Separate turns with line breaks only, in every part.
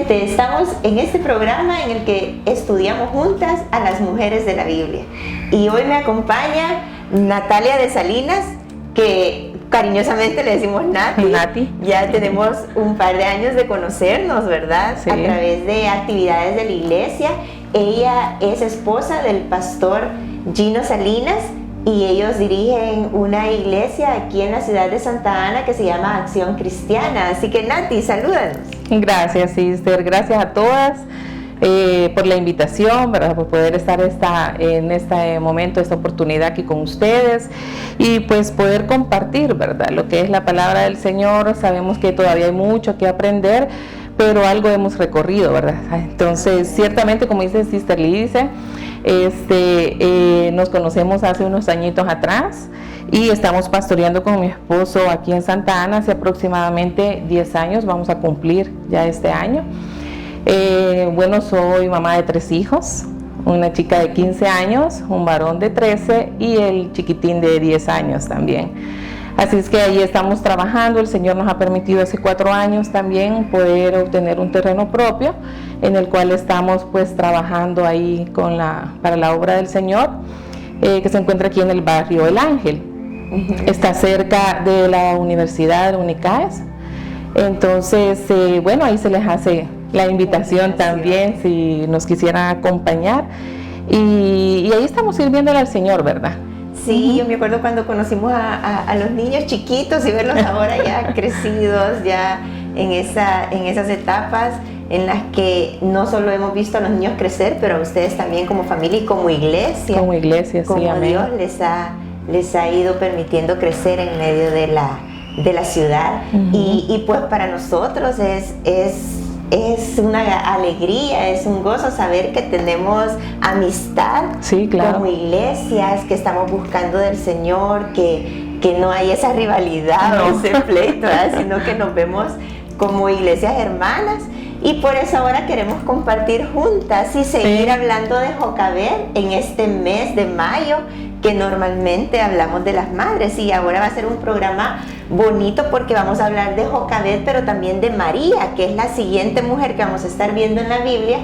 Estamos en este programa en el que estudiamos juntas a las mujeres de la Biblia. Y hoy me acompaña Natalia de Salinas, que cariñosamente le decimos Nati.
Nati.
Ya tenemos un par de años de conocernos, ¿verdad?
Sí.
A través de actividades de la iglesia. Ella es esposa del pastor Gino Salinas y ellos dirigen una iglesia aquí en la ciudad de Santa Ana que se llama Acción Cristiana. Así que Nati, salúdanos.
Gracias, sister. Gracias a todas por la invitación, ¿verdad? Por poder estar en este momento, esta oportunidad aquí con ustedes y pues poder compartir, ¿verdad? Lo que es la palabra del Señor. Sabemos que todavía hay mucho que aprender, pero algo hemos recorrido, ¿verdad? Entonces, ciertamente, como dice Sister Lidice, nos conocemos hace unos añitos atrás y estamos pastoreando con mi esposo aquí en Santa Ana hace aproximadamente 10 años, vamos a cumplir ya este año. Bueno, soy mamá de 3 hijos, una chica de 15 años, un varón de 13 y el chiquitín de 10 años también. Así es que ahí estamos trabajando. El Señor nos ha permitido hace 4 años también poder obtener un terreno propio en el cual estamos pues trabajando ahí para la obra del Señor, que se encuentra aquí en el barrio El Ángel. Está cerca de la Universidad de Unicaes. Entonces, bueno, ahí se les hace la invitación también si nos quisieran acompañar. Y ahí estamos sirviéndole al Señor, ¿verdad?
Sí, yo me acuerdo cuando conocimos a los niños chiquitos y verlos ahora ya crecidos, ya en esas etapas en las que no solo hemos visto a los niños crecer, pero a ustedes también como familia y como iglesia.
Como iglesia, sí,
como
amén.
Dios les ha ido permitiendo crecer en medio de la ciudad. Y pues para nosotros es una alegría, es un gozo saber que tenemos amistad,
sí, claro,
como iglesias, que estamos buscando del Señor, que no hay esa rivalidad o ese pleito, ¿verdad? Sino que nos vemos como iglesias hermanas. Y por eso ahora queremos compartir juntas y seguir hablando de Jocabed en este mes de mayo, que normalmente hablamos de las madres, y ahora va a ser un programa bonito porque vamos a hablar de Jocabed, pero también de María, que es la siguiente mujer que vamos a estar viendo en la Biblia,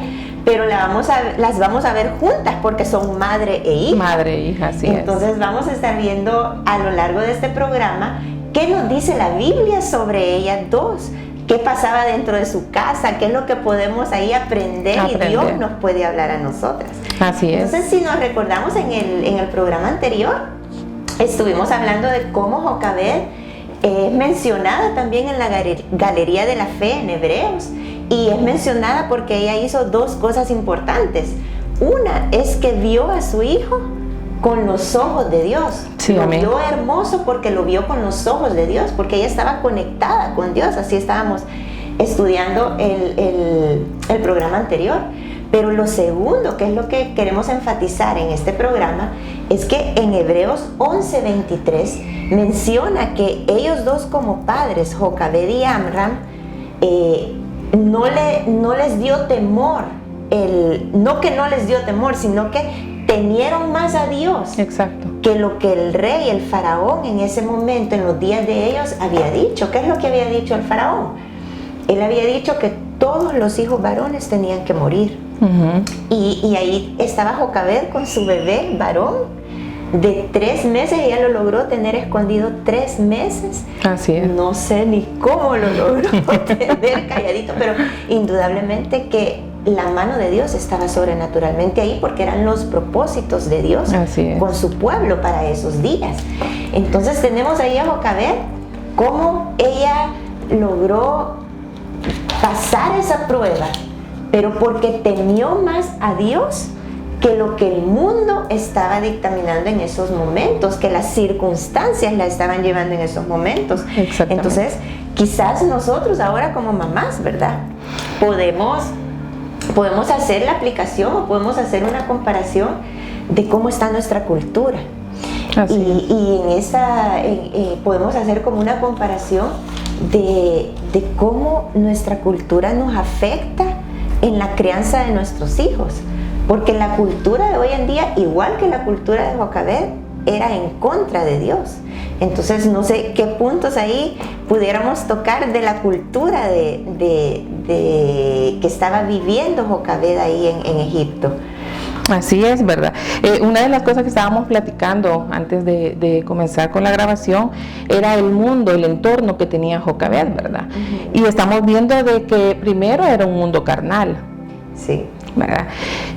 pero las vamos a ver juntas porque son madre e hija.
Madre e hija, así es.
Entonces vamos a estar viendo a lo largo de este programa qué nos dice la Biblia sobre ellas dos. ¿Qué pasaba dentro de su casa? ¿Qué es lo que podemos ahí aprender? Y Dios nos puede hablar a nosotras.
Así es.
Entonces, si nos recordamos en el programa anterior, estuvimos hablando de cómo Jocabed es mencionada también en la Galería de la Fe en Hebreos. Y es mencionada porque ella hizo 2 cosas importantes. Una es que vio a su hijo con los ojos de Dios.
Sí,
lo
amén.
vio hermoso porque lo vio con los ojos de Dios, porque ella estaba conectada con Dios. Así estábamos estudiando el programa anterior. Pero lo segundo, que es lo que queremos enfatizar en este programa, es que en Hebreos 11:23 menciona que ellos dos como padres, Jocabed y Amram, no les dio temor, no que no les dio temor, sino que temieron más a Dios.
Exacto.
Que lo que el rey, el faraón, en ese momento, en los días de ellos, había dicho. ¿Qué es lo que había dicho el faraón? Él había dicho que todos los hijos varones tenían que morir. Y ahí estaba Jocabed con su bebé varón de 3 meses. Ella lo logró tener escondido 3 meses.
Así es.
No sé ni cómo lo logró tener calladito, pero indudablemente que la mano de Dios estaba sobrenaturalmente ahí, porque eran los propósitos de Dios con su pueblo para esos días. Entonces tenemos ahí a Jocabed, cómo ella logró pasar esa prueba, pero porque temió más a Dios que lo que el mundo estaba dictaminando en esos momentos, que las circunstancias la estaban llevando en esos momentos. Entonces, quizás nosotros ahora como mamás, ¿verdad? Podemos hacer la aplicación o podemos hacer una comparación de cómo está nuestra cultura. Y podemos hacer como una comparación de cómo nuestra cultura nos afecta en la crianza de nuestros hijos. Porque la cultura de hoy en día, igual que la cultura de Jocabed, era en contra de Dios. Entonces no sé qué puntos ahí pudiéramos tocar de la cultura de que estaba viviendo Jocabed ahí en Egipto.
Así es, ¿verdad? Una de las cosas que estábamos platicando antes de comenzar con la grabación era el mundo, el entorno que tenía Jocabed, ¿verdad? Uh-huh. Y estamos viendo de que primero era un mundo carnal.
Sí.
¿Verdad?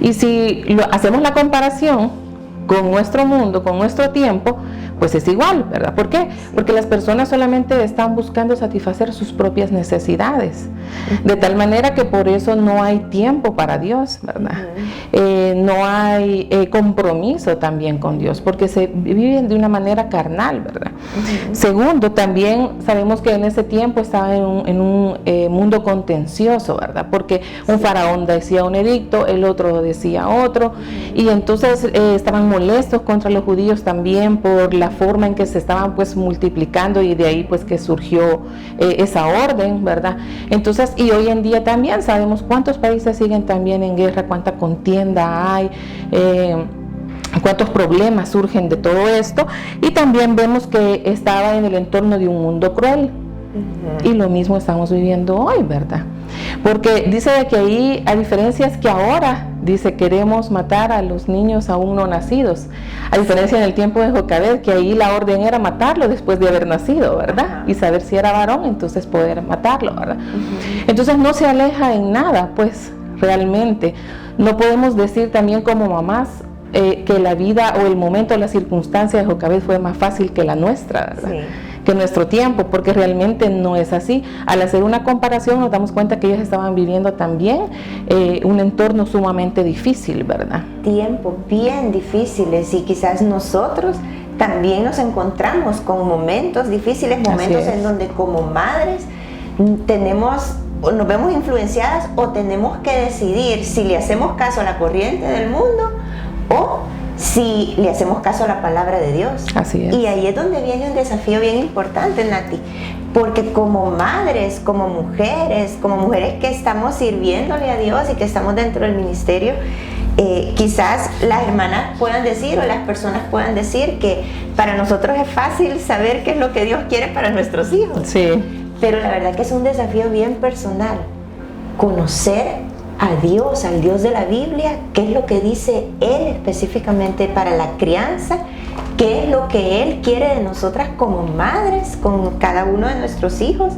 Y si hacemos la comparación con nuestro mundo, con nuestro tiempo, pues es igual, ¿verdad? ¿Por qué? Porque las personas solamente están buscando satisfacer sus propias necesidades, de tal manera que por eso no hay tiempo para Dios, ¿verdad? No hay compromiso también con Dios, porque se viven de una manera carnal, ¿verdad? Segundo, también sabemos que en ese tiempo estaba en un mundo contencioso, ¿verdad? Porque un faraón decía un edicto, el otro decía otro, y entonces estaban molestos contra los judíos también por la forma en que se estaban pues multiplicando, y de ahí pues que surgió esa orden, ¿verdad? Entonces, y hoy en día también sabemos cuántos países siguen también en guerra, cuánta contienda hay, cuántos problemas surgen de todo esto, y también vemos que estaba en el entorno de un mundo cruel. Y lo mismo estamos viviendo hoy, ¿verdad? Porque dice de que ahí, a diferencia es que ahora, dice, queremos matar a los niños aún no nacidos, a diferencia en el tiempo de Jocabed, que ahí la orden era matarlo después de haber nacido, ¿verdad? Y saber si era varón, entonces poder matarlo, ¿verdad? Entonces no se aleja en nada, pues, realmente. No podemos decir también como mamás que la vida o el momento o la circunstancia de Jocabed fue más fácil que la nuestra, ¿verdad? Sí. Que nuestro tiempo, porque realmente no es así. Al hacer una comparación nos damos cuenta que ellos estaban viviendo también un entorno sumamente difícil, ¿verdad?
Tiempos bien difíciles, y quizás nosotros también nos encontramos con momentos difíciles, momentos en donde como madres nos vemos influenciadas o tenemos que decidir si le hacemos caso a la corriente del mundo o si le hacemos caso a la palabra de Dios.
Así es.
Y ahí es donde viene un desafío bien importante, Nati, porque como madres, como mujeres que estamos sirviéndole a Dios y que estamos dentro del ministerio, quizás las hermanas puedan decir o las personas puedan decir que para nosotros es fácil saber qué es lo que Dios quiere para nuestros hijos.
Sí.
Pero la verdad que es un desafío bien personal, conocer a Dios, al Dios de la Biblia, qué es lo que dice Él específicamente para la crianza, qué es lo que Él quiere de nosotras como madres, con cada uno de nuestros hijos.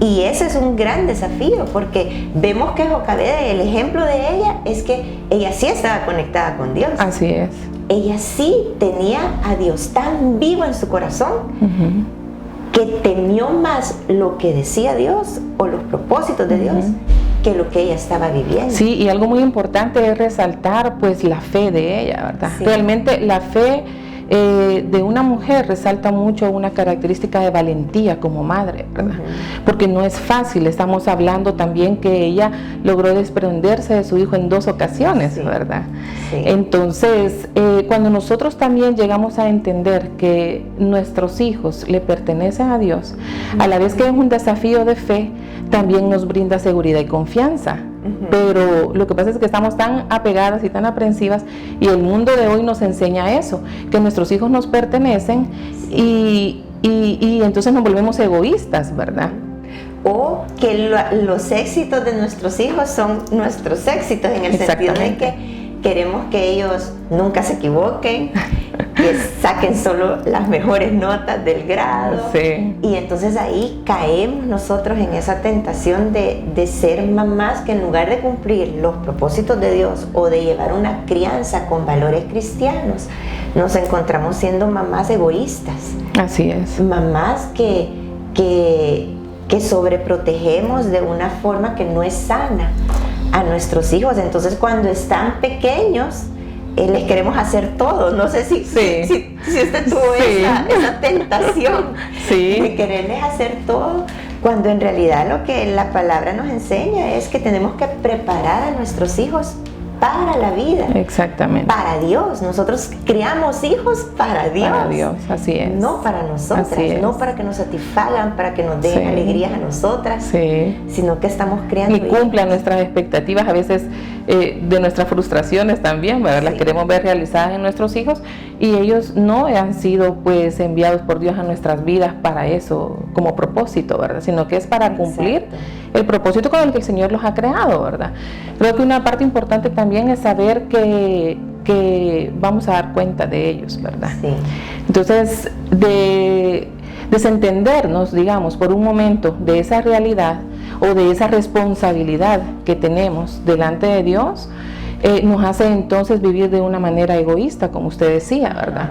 Y ese es un gran desafío, porque vemos que Jocabed, el ejemplo de ella es que ella sí estaba conectada con Dios.
Así es.
Ella sí tenía a Dios tan vivo en su corazón, que temió más lo que decía Dios o los propósitos de Dios que lo que ella estaba viviendo.
Sí, y algo muy importante es resaltar pues la fe de ella, ¿verdad? Sí. Realmente la fe de una mujer resalta mucho una característica de valentía como madre, ¿verdad? Porque no es fácil. Estamos hablando también que ella logró desprenderse de su hijo en 2 ocasiones, ¿verdad? Sí. Entonces, cuando nosotros también llegamos a entender que nuestros hijos le pertenecen a Dios, a la vez que es un desafío de fe, también nos brinda seguridad y confianza. Pero lo que pasa es que estamos tan apegadas y tan aprensivas, y el mundo de hoy nos enseña eso, que nuestros hijos nos pertenecen, y entonces nos volvemos egoístas, ¿verdad?
O que los éxitos de nuestros hijos son nuestros éxitos, en el sentido de que queremos que ellos nunca se equivoquen, que saquen solo las mejores notas del grado.
Sí.
Y entonces ahí caemos nosotros en esa tentación de ser mamás que, en lugar de cumplir los propósitos de Dios o de llevar una crianza con valores cristianos, nos encontramos siendo mamás egoístas.
Así es.
Mamás que sobreprotegemos de una forma que no es sana a nuestros hijos. Entonces, cuando están pequeños, les queremos hacer todo. No sé si usted tuvo esa tentación de quererles hacer todo, cuando en realidad lo que la palabra nos enseña es que tenemos que preparar a nuestros hijos para la vida.
Exactamente.
Para Dios. Nosotros criamos hijos para Dios.
Para Dios, así es.
No para nosotras, no para que nos satisfagan, para que nos den alegrías a nosotras, sino que estamos criando
y cumplan nuestras expectativas. A veces de nuestras frustraciones también, ¿verdad? Las queremos ver realizadas en nuestros hijos, y ellos no han sido pues enviados por Dios a nuestras vidas para eso como propósito, ¿verdad? Sino que es para cumplir el propósito con el que el Señor los ha creado, ¿verdad? Creo que una parte importante también es saber que vamos a dar cuenta de ellos, ¿verdad? Sí. Entonces, de desentendernos, digamos, por un momento de esa realidad o de esa responsabilidad que tenemos delante de Dios, nos hace entonces vivir de una manera egoísta, como usted decía, ¿verdad?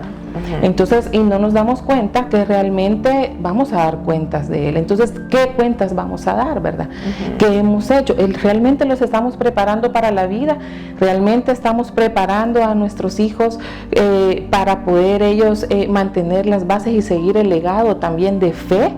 Entonces, y no nos damos cuenta que realmente vamos a dar cuentas de Él. Entonces, ¿qué cuentas vamos a dar, verdad? ¿Qué hemos hecho? ¿Realmente los estamos preparando para la vida? ¿Realmente estamos preparando a nuestros hijos para poder ellos mantener las bases y seguir el legado también de fe,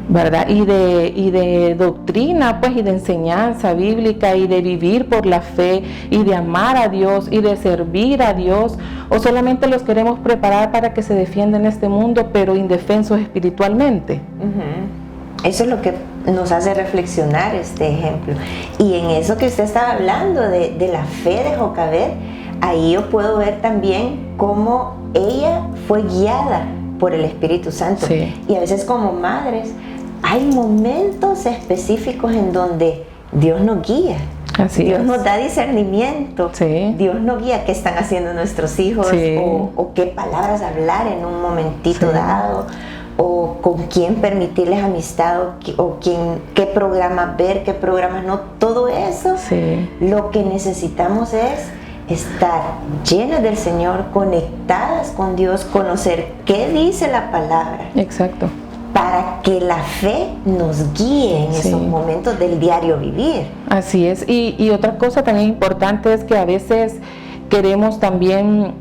¿verdad? Y de doctrina, pues, y de enseñanza bíblica, y de vivir por la fe, y de amar a Dios, y de servir a Dios? ¿O solamente los queremos preparar para que se defiendan en este mundo, pero indefensos espiritualmente?
Eso es lo que nos hace reflexionar este ejemplo. Y en eso que usted estaba hablando de la fe de Jocabed, ahí yo puedo ver también cómo ella fue guiada por el Espíritu Santo. Sí. Y a veces como madres hay momentos específicos en donde Dios nos guía. Dios nos da discernimiento. Sí. Dios nos guía qué están haciendo nuestros hijos, sí, o qué palabras hablar en un momentito, sí, dado, o con quién permitirles amistad, o qué programas ver, qué programas no. Todo eso, sí, lo que necesitamos es estar llenas del Señor, conectadas con Dios, conocer qué dice la palabra.
Exacto.
Para que la fe nos guíe en esos momentos del diario vivir.
Así es. Y otra cosa también importante es que a veces queremos también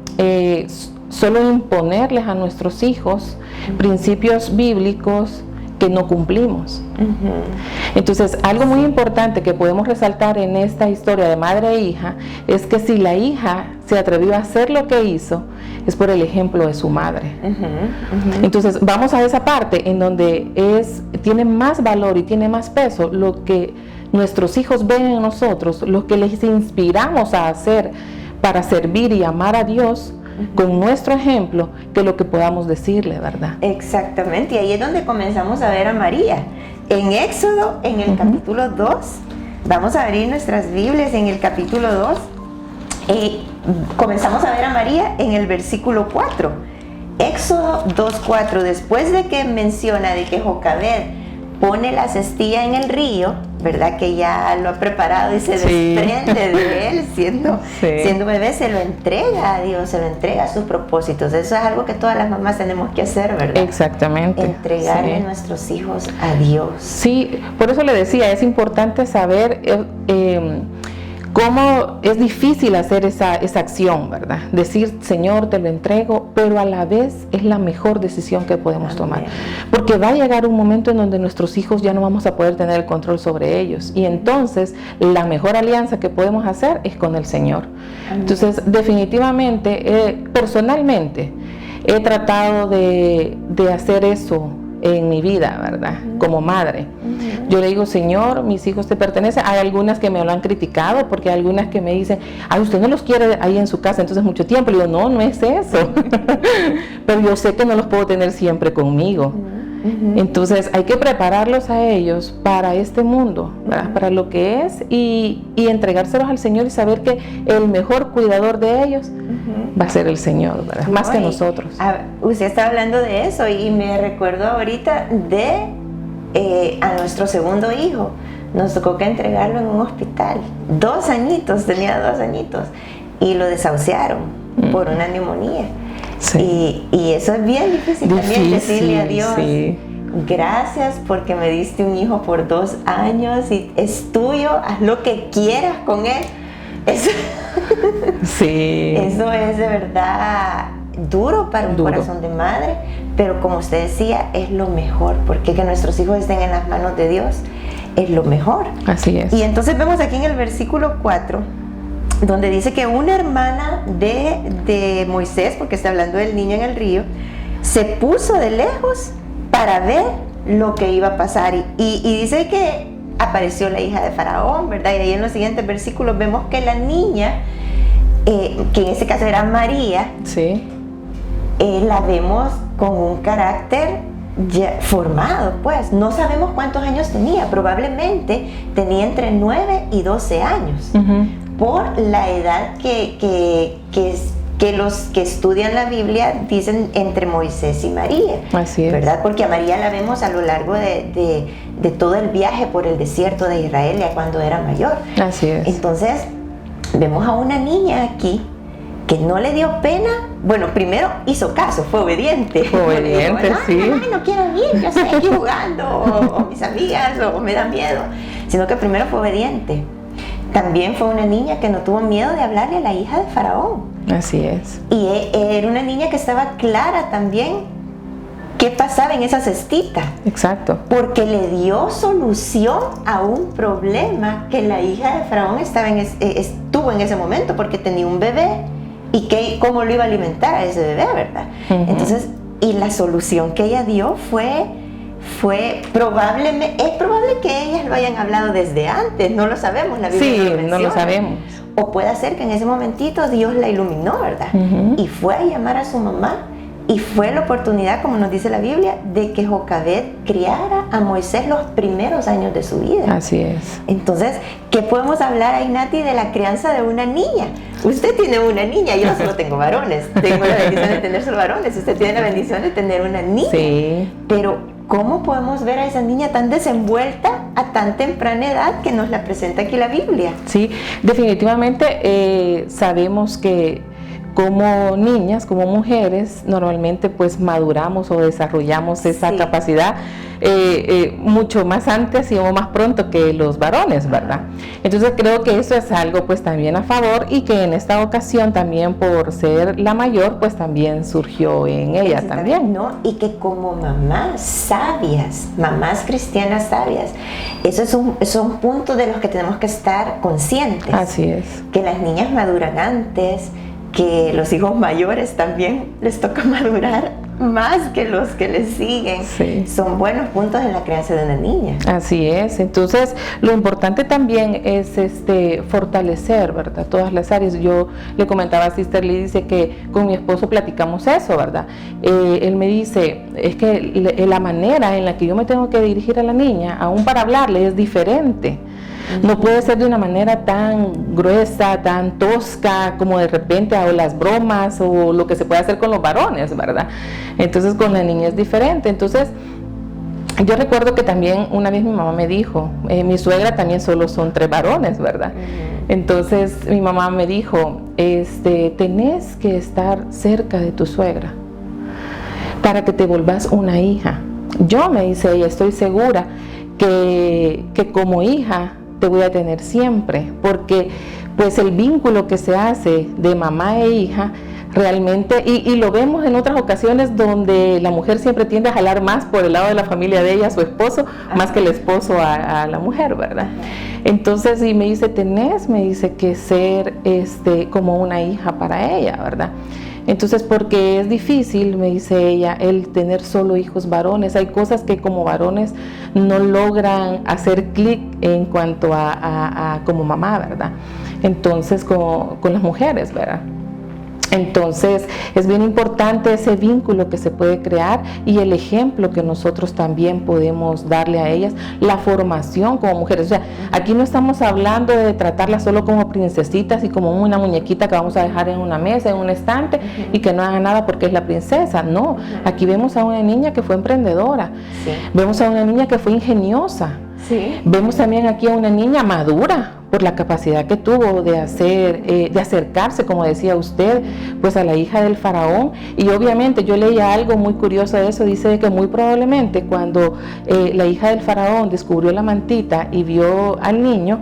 solo imponerles a nuestros hijos principios bíblicos que no cumplimos. Entonces, algo muy importante que podemos resaltar en esta historia de madre e hija es que si la hija se atrevió a hacer lo que hizo, es por el ejemplo de su madre. Entonces, vamos a esa parte en donde tiene más valor y tiene más peso lo que nuestros hijos ven en nosotros, lo que les inspiramos a hacer para servir y amar a Dios con nuestro ejemplo, que lo que podamos decirle, ¿verdad?
Exactamente, y ahí es donde comenzamos a ver a María. En Éxodo, en el capítulo 2, vamos a abrir nuestras Biblias en el capítulo 2, comenzamos a ver a María en el versículo 4. Éxodo 2:4, después de que menciona de que Jocabed pone la cestilla en el río, ¿verdad? Que ya lo ha preparado y se desprende de él, siendo bebé, se lo entrega a Dios, se lo entrega a sus propósitos. Eso es algo que todas las mamás tenemos que hacer, ¿verdad?
Exactamente.
Entregarle a nuestros hijos a Dios.
Sí, por eso le decía, es importante saber cómo es difícil hacer esa acción, ¿verdad? Decir, Señor, te lo entrego, pero a la vez es la mejor decisión que podemos tomar. Porque va a llegar un momento en donde nuestros hijos ya no vamos a poder tener el control sobre ellos. Y entonces, la mejor alianza que podemos hacer es con el Señor. Entonces, definitivamente, personalmente, he tratado de hacer eso en mi vida, ¿verdad? Como madre. Yo le digo, Señor, mis hijos te pertenecen. Hay algunas que me lo han criticado, porque hay algunas que me dicen, ay, usted no los quiere ahí en su casa, entonces mucho tiempo. Le digo, no es eso. Pero yo sé que no los puedo tener siempre conmigo. Entonces hay que prepararlos a ellos para este mundo, ¿verdad? Para lo que es, y entregárselos al Señor y saber que el mejor cuidador de ellos va a ser el Señor, ¿verdad? Más que nosotros.
Usted está hablando de eso y me recuerdo ahorita de a nuestro segundo hijo. Nos tocó que entregarlo en un hospital. 2 añitos, tenía 2 añitos, y lo desahuciaron por una neumonía. Sí. Y eso es bien difícil también, decirle a Dios, gracias porque me diste un hijo por 2 años y es tuyo, haz lo que quieras con él. Eso, eso es de verdad duro para un corazón de madre, pero como usted decía, es lo mejor, porque que nuestros hijos estén en las manos de Dios es lo mejor.
Así es.
Y entonces vemos aquí en el versículo 4, donde dice que una hermana de Moisés, porque está hablando del niño en el río, se puso de lejos para ver lo que iba a pasar. Y dice que apareció la hija de Faraón, ¿verdad? Y ahí en los siguientes versículos vemos que la niña, que en ese caso era María,
sí,
la vemos con un carácter ya formado, pues. No sabemos cuántos años tenía, probablemente tenía entre 9 y 12 años, por la edad que los que estudian la Biblia dicen entre Moisés y María.
Así es.
¿Verdad? Porque a María la vemos a lo largo de todo el viaje por el desierto de Israel, ya cuando era mayor.
Así es.
Entonces, vemos a una niña aquí que no le dio pena. Bueno, primero hizo caso, fue obediente.
Fue obediente,
dijo,
sí.
No quiero ir, yo estoy aquí jugando, o mis amigas, o me da miedo. Sino que primero fue obediente. También fue una niña que no tuvo miedo de hablarle a la hija de Faraón.
Así es.
Y era una niña que estaba clara también qué pasaba en esa cestita.
Exacto.
Porque le dio solución a un problema que la hija de Faraón estuvo en ese momento, porque tenía un bebé y cómo lo iba a alimentar a ese bebé, ¿verdad? Entonces, y la solución que ella dio es probable que ellas lo hayan hablado desde antes, no lo sabemos, la Biblia
sí,
no lo menciona.
No lo sabemos.
O puede ser que en ese momentito Dios la iluminó, ¿verdad? Y fue a llamar a su mamá, y fue la oportunidad, como nos dice la Biblia, de que Jocabed criara a Moisés los primeros años de su vida.
Así es.
Entonces, ¿qué podemos hablar ahí, Nati, de la crianza de una niña? Usted tiene una niña, yo solo tengo varones. Tengo la bendición de tener solo varones. Usted tiene la bendición de tener una niña.
Sí.
Pero, ¿cómo podemos ver a esa niña tan desenvuelta a tan temprana edad que nos la presenta aquí la Biblia?
Sí, definitivamente sabemos que como niñas, como mujeres, normalmente pues maduramos o desarrollamos esa capacidad mucho más antes y más pronto que los varones, ¿verdad? Entonces creo que eso es algo pues también a favor, y que en esta ocasión también, por ser la mayor, pues también surgió en ella también.
¿No? Y que como mamás sabias, mamás cristianas sabias, eso es un punto de los que tenemos que estar conscientes.
Así es.
Que las niñas maduran antes, que los hijos mayores también les toca madurar más que los que les siguen.
Sí.
Son buenos puntos en la crianza de una niña.
Así es. Entonces, lo importante también es fortalecer, ¿verdad?, todas las áreas. Yo le comentaba a Sister Lee, dice que con mi esposo platicamos eso, ¿verdad? Él me dice, es que la manera en la que yo me tengo que dirigir a la niña, aún para hablarle, es diferente. No puede ser de una manera tan gruesa, tan tosca, como de repente a las bromas o lo que se puede hacer con los varones, ¿verdad? Entonces con la niña es diferente. Entonces yo recuerdo que también una vez mi mamá me dijo, mi suegra también solo son 3 varones, ¿verdad? Entonces mi mamá me dijo, tenés que estar cerca de tu suegra para que te volvás una hija. Yo, me dice ella, estoy segura que como hija te voy a tener siempre, porque pues el vínculo que se hace de mamá e hija realmente, y lo vemos en otras ocasiones donde la mujer siempre tiende a jalar más por el lado de la familia de ella, su esposo, más que el esposo a la mujer, ¿verdad? Entonces, y me dice, me dice que ser como una hija para ella, ¿verdad? Entonces, porque es difícil, me dice ella, el tener solo hijos varones. Hay cosas que como varones no logran hacer clic en cuanto a como mamá, ¿verdad? Entonces, con las mujeres, ¿verdad? Entonces es bien importante ese vínculo que se puede crear y el ejemplo que nosotros también podemos darle a ellas, la formación como mujeres. O sea, aquí no estamos hablando de tratarlas solo como princesitas y como una muñequita que vamos a dejar en una mesa, en un estante, y que no haga nada porque es la princesa. No, aquí vemos a una niña que fue emprendedora, vemos a una niña que fue ingeniosa, vemos también aquí a una niña madura, por la capacidad que tuvo de acercarse, como decía usted, pues a la hija del faraón. Y obviamente yo leía algo muy curioso de eso, dice que muy probablemente cuando la hija del faraón descubrió la mantita y vio al niño,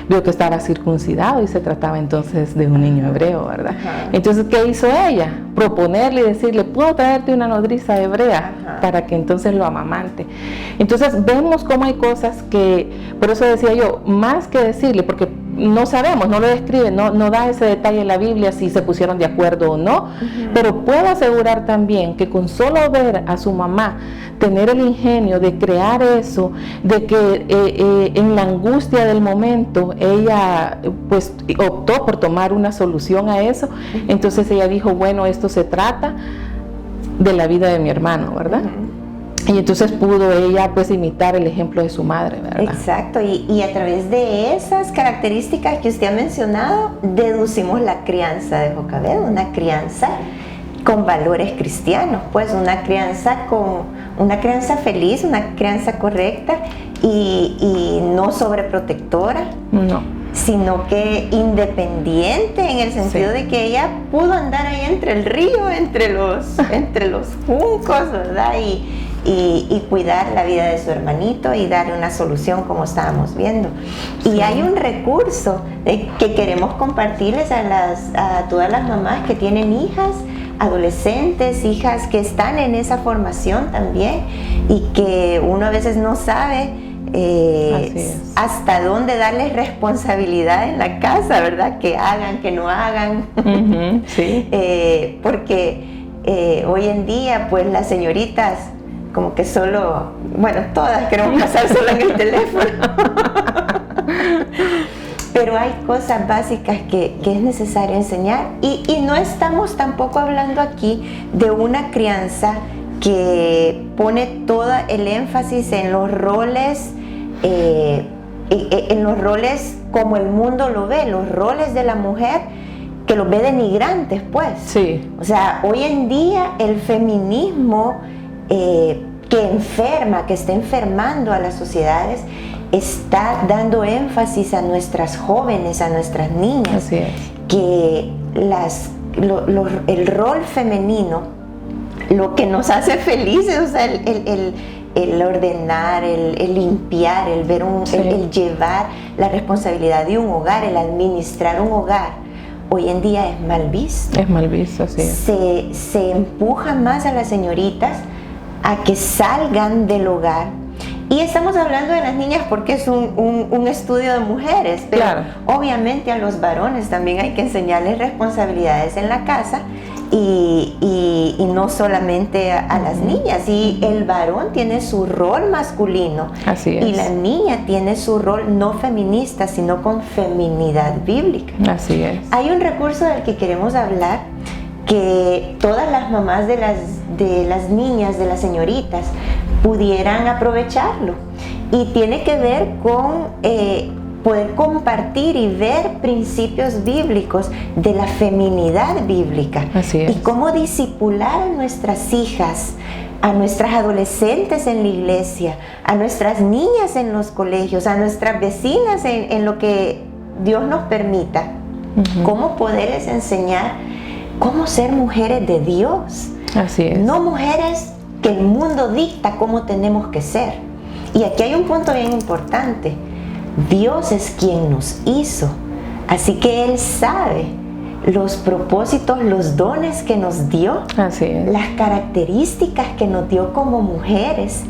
vio que estaba circuncidado y se trataba entonces de un niño hebreo, ¿verdad? Entonces, ¿qué hizo ella? Proponerle y decirle, ¿puedo traerte una nodriza hebrea para que entonces lo amamante? Entonces vemos cómo hay cosas que, por eso decía yo, más que decirle, porque no sabemos, no lo describe, no da ese detalle en la Biblia si se pusieron de acuerdo o no, pero puedo asegurar también que con solo ver a su mamá tener el ingenio de crear eso, de que en la angustia del momento ella pues optó por tomar una solución a eso, entonces ella dijo, bueno, esto se trata de la vida de mi hermano, ¿verdad? Y entonces pudo ella pues imitar el ejemplo de su madre, ¿verdad?
Exacto, y a través de esas características que usted ha mencionado, deducimos la crianza de Jocabed, una crianza con valores cristianos, pues una crianza feliz, una crianza correcta y no sobreprotectora. No. Sino que independiente en el sentido de que ella pudo andar ahí entre el río, entre los juncos, ¿verdad? Y cuidar la vida de su hermanito y darle una solución como estábamos viendo. Y hay un recurso que queremos compartirles a todas las mamás que tienen hijas, adolescentes, hijas que están en esa formación también y que uno a veces no sabe hasta dónde darles responsabilidad en la casa, ¿verdad? Que hagan, que no hagan. Sí. Porque hoy en día, pues las señoritas, como que solo, bueno, todas queremos pasar solo en el teléfono. Pero hay cosas básicas que es necesario enseñar y no estamos tampoco hablando aquí de una crianza que pone todo el énfasis en los roles como el mundo lo ve, los roles de la mujer que los ve denigrantes, pues. Sí. O sea, hoy en día el feminismo que está enfermando a las sociedades, está dando énfasis a nuestras jóvenes, a nuestras niñas. Así es. Que el rol femenino, lo que nos hace felices, o sea, el ordenar, el limpiar, el llevar la responsabilidad de un hogar, el administrar un hogar, hoy en día es mal visto. Es mal visto, así es. Se empuja más a las señoritas a que salgan del hogar. Y estamos hablando de las niñas porque es un estudio de mujeres, pero claro, obviamente a los varones también hay que enseñarles responsabilidades en la casa y no solamente a las niñas. Y el varón tiene su rol masculino. Así es. Y la niña tiene su rol no feminista, sino con feminidad bíblica. Así es. Hay un recurso del que queremos hablar que todas las mamás de las niñas, de las señoritas, pudieran aprovecharlo. Y tiene que ver con poder compartir y ver principios bíblicos de la feminidad bíblica. Así es. Y cómo discipular a nuestras hijas, a nuestras adolescentes en la iglesia, a nuestras niñas en los colegios, a nuestras vecinas en lo que Dios nos permita. Cómo poderles enseñar cómo ser mujeres de Dios. Así es. No mujeres que el mundo dicta cómo tenemos que ser. Y aquí hay un punto bien importante. Dios es quien nos hizo. Así que Él sabe los propósitos, los dones que nos dio. Así es. Las características que nos dio como mujeres.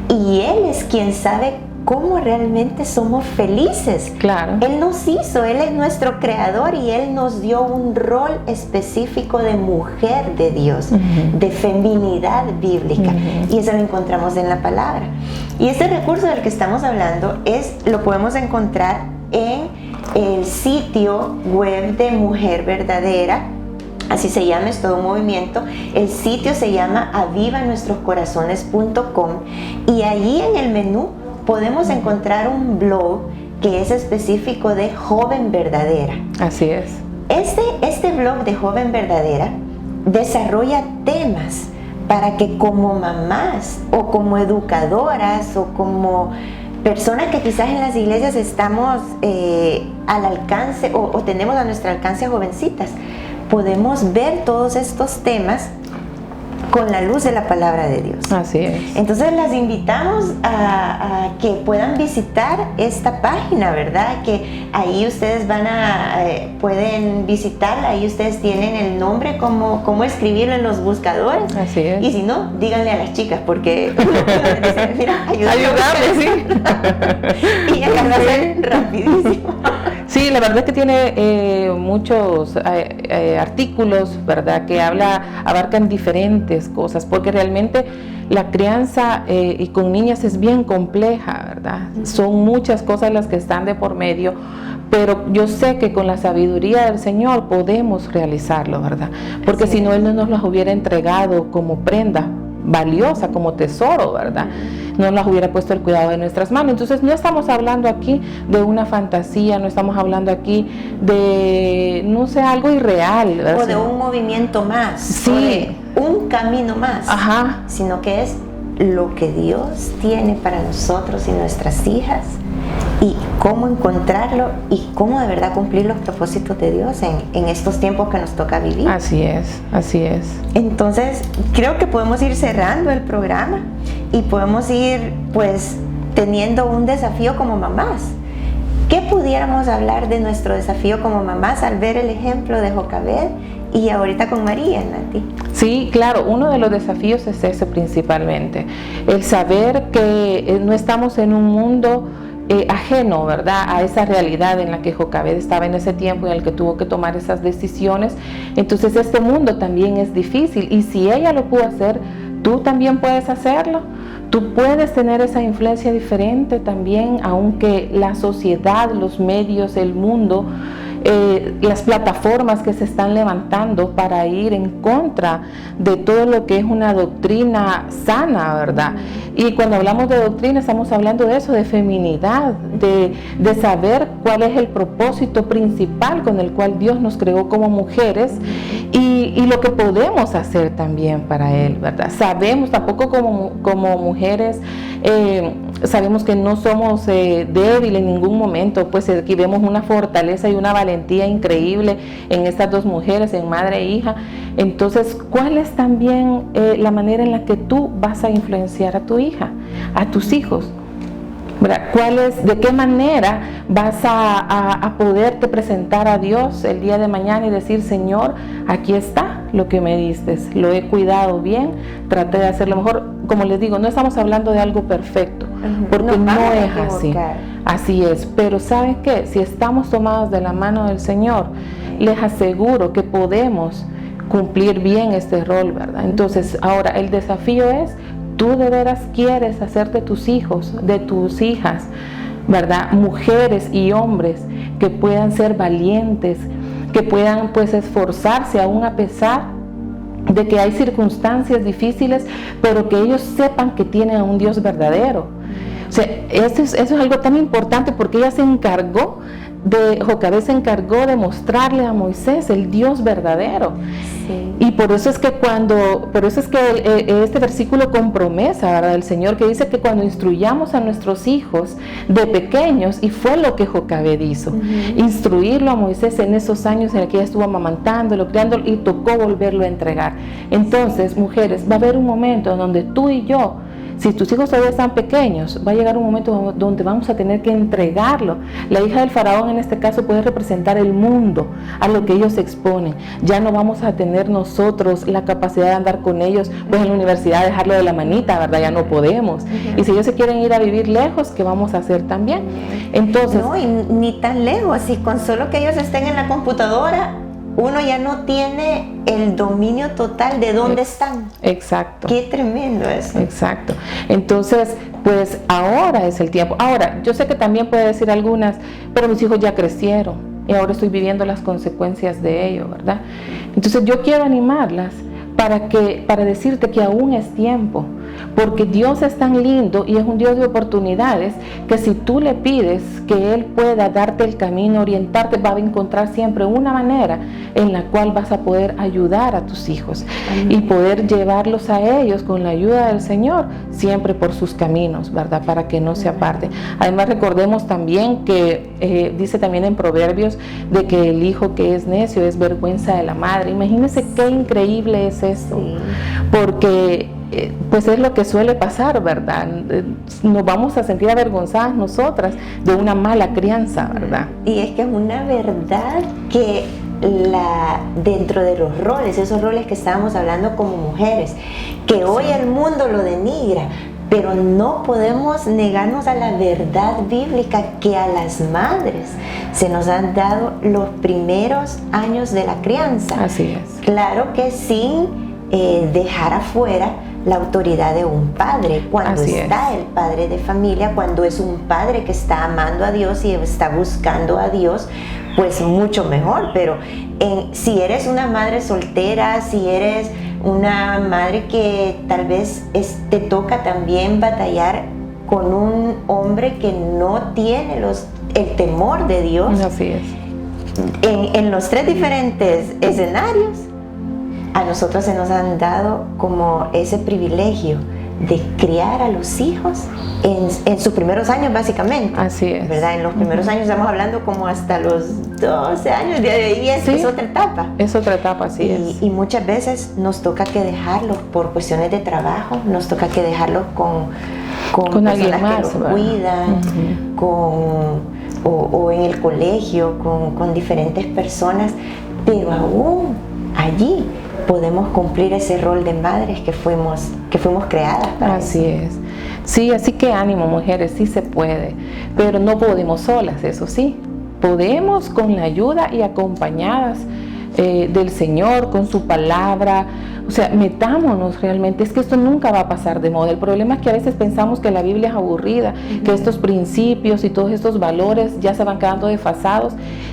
Y Él es quien sabe cómo realmente somos felices. Claro. Él nos hizo, Él es nuestro creador y Él nos dio un rol específico de mujer de Dios, de feminidad bíblica. Y eso lo encontramos en la palabra. Y este recurso del que estamos hablando lo podemos encontrar en el sitio web de Mujer Verdadera. Así se llama, es todo un movimiento. El sitio se llama avivanuestroscorazones.com y allí en el menú podemos encontrar un blog que es específico de Joven Verdadera. Así es. Este blog de Joven Verdadera desarrolla temas para que como mamás o como educadoras o como personas que quizás en las iglesias estamos al alcance o tenemos a nuestro alcance a jovencitas, podemos ver todos estos temas con la luz de la palabra de Dios. Así es. Entonces las invitamos a que puedan visitar esta página, ¿verdad? Que ahí ustedes pueden visitarla, ahí ustedes tienen el nombre, cómo escribirlo en los buscadores. Así es. Y si no, díganle a las chicas, porque dicen, mira, ayúdame, sí. Y ellas lo hacen rapidísimo.
Sí, la verdad es que tiene muchos artículos, ¿verdad? Que abarcan diferentes cosas, porque realmente la crianza y con niñas es bien compleja, ¿verdad? Son muchas cosas las que están de por medio, pero yo sé que con la sabiduría del Señor podemos realizarlo, ¿verdad? Porque si no, Él no nos las hubiera entregado como prenda valiosa, como tesoro, ¿verdad? No nos hubiera puesto el cuidado de nuestras manos. Entonces no estamos hablando aquí de una fantasía, no estamos hablando aquí de, no sé, algo irreal, ¿verdad?
O de un movimiento más,
sí,
o de un camino más,
ajá,
sino que es lo que Dios tiene para nosotros y nuestras hijas, y cómo encontrarlo y cómo de verdad cumplir los propósitos de Dios en estos tiempos que nos toca vivir.
Así es, así es.
Entonces, creo que podemos ir cerrando el programa y podemos ir pues teniendo un desafío como mamás. ¿Qué pudiéramos hablar de nuestro desafío como mamás al ver el ejemplo de Jocabed y ahorita con María, Nati?
Sí, claro, uno de los desafíos es ese principalmente, el saber que no estamos en un mundo ajeno, ¿verdad?, a esa realidad en la que Jocabed estaba en ese tiempo y en el que tuvo que tomar esas decisiones. Entonces este mundo también es difícil, y si ella lo pudo hacer, tú también puedes hacerlo. Tú puedes tener esa influencia diferente también, aunque la sociedad, los medios, el mundo, las plataformas que se están levantando para ir en contra de todo lo que es una doctrina sana, ¿verdad? Y cuando hablamos de doctrina estamos hablando de eso, de feminidad, de saber cuál es el propósito principal con el cual Dios nos creó como mujeres, y lo que podemos hacer también para Él, ¿verdad? Sabemos, tampoco como mujeres, sabemos que no somos débiles en ningún momento, pues aquí vemos una fortaleza y una valentía increíble en estas dos mujeres, en madre e hija. Entonces, ¿cuál es también la manera en la que tú vas a influenciar a tu hija, a tus hijos? ¿Verdad? ¿De qué manera vas a poderte presentar a Dios el día de mañana y decir: Señor, aquí está lo que me diste, lo he cuidado bien, traté de hacerlo mejor? Como les digo, no estamos hablando de algo perfecto, porque no es así. Así es, pero ¿sabes qué? Si estamos tomados de la mano del Señor, les aseguro que podemos cumplir bien este rol, ¿verdad? Entonces, ahora el desafío es: tú de veras quieres hacer de tus hijos, de tus hijas, ¿verdad?, mujeres y hombres que puedan ser valientes, que puedan pues esforzarse aún a pesar de que hay circunstancias difíciles, pero que ellos sepan que tienen a un Dios verdadero. O sea, eso es algo tan importante, porque ella Jocabed se encargó de mostrarle a Moisés el Dios verdadero. Sí. Y por eso es que este versículo con promesa, ¿verdad?, del Señor, que dice que cuando instruyamos a nuestros hijos de pequeños, y fue lo que Jocabed hizo, instruirlo a Moisés en esos años en el que ella estuvo amamantándolo, criándolo, y tocó volverlo a entregar. Entonces, mujeres, va a haber un momento en donde tú y yo, si tus hijos todavía están pequeños, va a llegar un momento donde vamos a tener que entregarlo. La hija del faraón en este caso puede representar el mundo a lo que ellos se exponen. Ya no vamos a tener nosotros la capacidad de andar con ellos, pues en la universidad dejarlo de la manita, ¿verdad? Ya no podemos. Y si ellos se quieren ir a vivir lejos, ¿qué vamos a hacer también? Entonces,
no, y ni tan lejos, y con solo que ellos estén en la computadora, uno ya no tiene el dominio total de dónde están.
Exacto.
Qué tremendo eso.
Exacto. Entonces, pues ahora es el tiempo. Ahora, yo sé que también puede decir algunas: pero mis hijos ya crecieron y ahora estoy viviendo las consecuencias de ello, ¿verdad? Entonces yo quiero animarlas para decirte que aún es tiempo, porque Dios es tan lindo y es un Dios de oportunidades, que si tú le pides que Él pueda darte el camino, orientarte, va a encontrar siempre una manera en la cual vas a poder ayudar a tus hijos y poder llevarlos a ellos con la ayuda del Señor, siempre por sus caminos, ¿verdad?, para que no se aparten. Además, recordemos también que dice también en Proverbios de que el hijo que es necio es vergüenza de la madre. Imagínense qué increíble es esto, porque pues es lo que suele pasar, ¿verdad? Nos vamos a sentir avergonzadas nosotras de una mala crianza, ¿verdad?
Y es que es una verdad que dentro de los roles, esos roles que estábamos hablando como mujeres, que hoy el mundo lo denigra, pero no podemos negarnos a la verdad bíblica que a las madres se nos han dado los primeros años de la crianza.
Así es.
Claro que sin dejar afuera la autoridad de un padre. Cuando está el padre de familia, cuando es un padre que está amando a Dios y está buscando a Dios, pues mucho mejor. Pero si eres una madre soltera, si eres una madre que tal vez te toca también batallar con un hombre que no tiene el temor de Dios.
Así es.
En los 3 diferentes escenarios, a nosotros se nos han dado como ese privilegio de criar a los hijos en sus primeros años, básicamente.
Así es.
¿Verdad? En los primeros años estamos hablando como hasta los 12 años, de ahí es otra etapa.
Es otra etapa, así es.
Y muchas veces nos toca que dejarlos por cuestiones de trabajo, nos toca que dejarlos con personas más, que los cuidan, o en el colegio, con diferentes personas, pero aún allí podemos cumplir ese rol de madres que fuimos creadas para
Así es. Sí, así que ánimo, mujeres, sí se puede, pero no podemos solas, eso sí. Podemos con la ayuda y acompañadas del Señor, con su palabra. O sea, metámonos realmente. Es que esto nunca va a pasar de moda. El problema es que a veces pensamos que la Biblia es aburrida, que estos principios y todos estos valores ya se van quedando desfasados,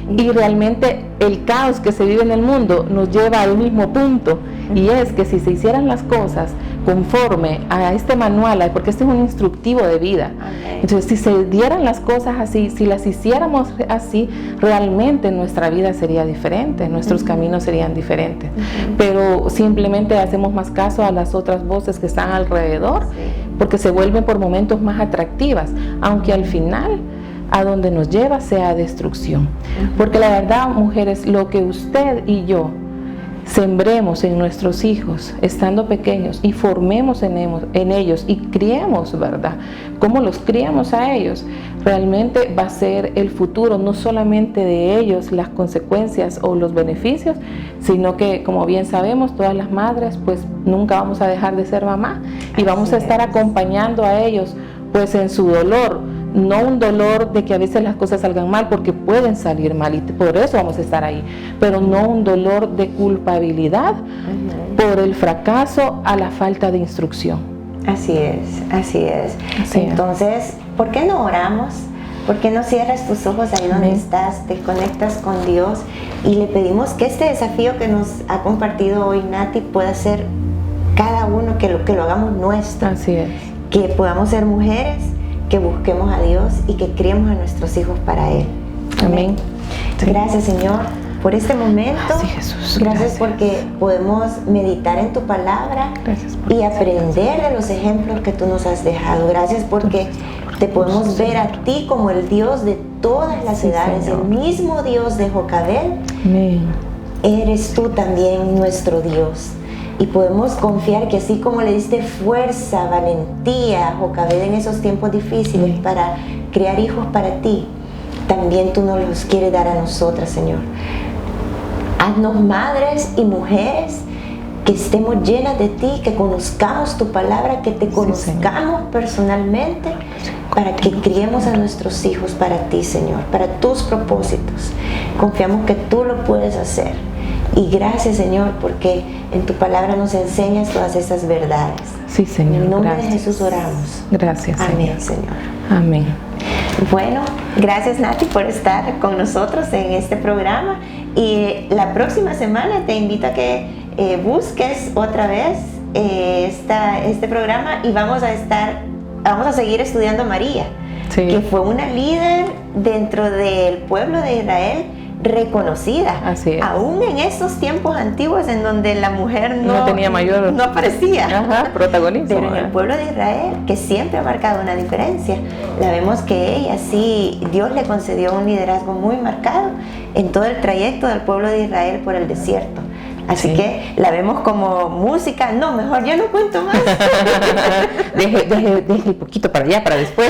y realmente el caos que se vive en el mundo nos lleva al mismo punto, y es que si se hicieran las cosas conforme a este manual, porque este es un instructivo de vida. Entonces, si se dieran las cosas así, si las hiciéramos así, realmente nuestra vida sería diferente, nuestros caminos serían diferentes. Pero simplemente hacemos más caso a las otras voces que están alrededor, porque se vuelven por momentos más atractivas, aunque al final a donde nos lleva sea destrucción. Porque la verdad, mujeres, lo que usted y yo sembremos en nuestros hijos estando pequeños y formemos en ellos y criemos, ¿verdad? Cómo los criamos a ellos, realmente va a ser el futuro, no solamente de ellos las consecuencias o los beneficios, sino que, como bien sabemos, todas las madres pues nunca vamos a dejar de ser mamá, y vamos a estar acompañando a ellos pues en su dolor. No un dolor de que a veces las cosas salgan mal, porque pueden salir mal y por eso vamos a estar ahí, pero no un dolor de culpabilidad por el fracaso a la falta de instrucción.
Así es, así es. Entonces, ¿por qué no oramos? ¿Por qué no cierras tus ojos ahí donde estás, te conectas con Dios y le pedimos que este desafío que nos ha compartido hoy Nati pueda ser cada uno, que lo hagamos nuestro?
Así es.
Que podamos ser mujeres que busquemos a Dios y que criemos a nuestros hijos para Él.
Amén.
Sí. Gracias, Señor, por este momento.
Sí, Jesús.
Gracias porque podemos meditar en tu palabra y aprender de los ejemplos que tú nos has dejado. Gracias porque te podemos ver a ti como el Dios de todas las edades, Señor. El mismo Dios de Jocabed.
Amén.
Eres tú también nuestro Dios. Y podemos confiar que así como le diste fuerza, valentía a Jocabed en esos tiempos difíciles para criar hijos para ti, también tú nos los quieres dar a nosotras, Señor. Haznos madres y mujeres que estemos llenas de ti, que conozcamos tu palabra, que te conozcamos personalmente, para que criemos a nuestros hijos para ti, Señor, para tus propósitos. Confiamos que tú lo puedes hacer. Y gracias, Señor, porque en tu palabra nos enseñas todas estas verdades.
Sí, Señor.
En el nombre de Jesús oramos.
Gracias, Señor.
Amén, Señor.
Amén.
Bueno, gracias, Nati, por estar con nosotros en este programa. Y la próxima semana te invito a que busques otra vez este programa, y vamos a seguir estudiando a María, que fue una líder dentro del pueblo de Israel, reconocida.
Así es.
Aún en esos tiempos antiguos en donde la mujer no
tenía mayor,
no aparecía
protagonismo,
pero en el pueblo de Israel, que siempre ha marcado una diferencia, la vemos que ella sí, Dios le concedió un liderazgo muy marcado en todo el trayecto del pueblo de Israel por el desierto. Así que la vemos como música. No, mejor yo no cuento más.
deje un poquito para allá, para después.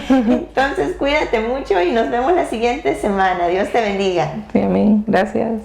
Entonces, cuídate mucho y nos vemos la siguiente semana. Dios te bendiga.
Sí, amén. Gracias.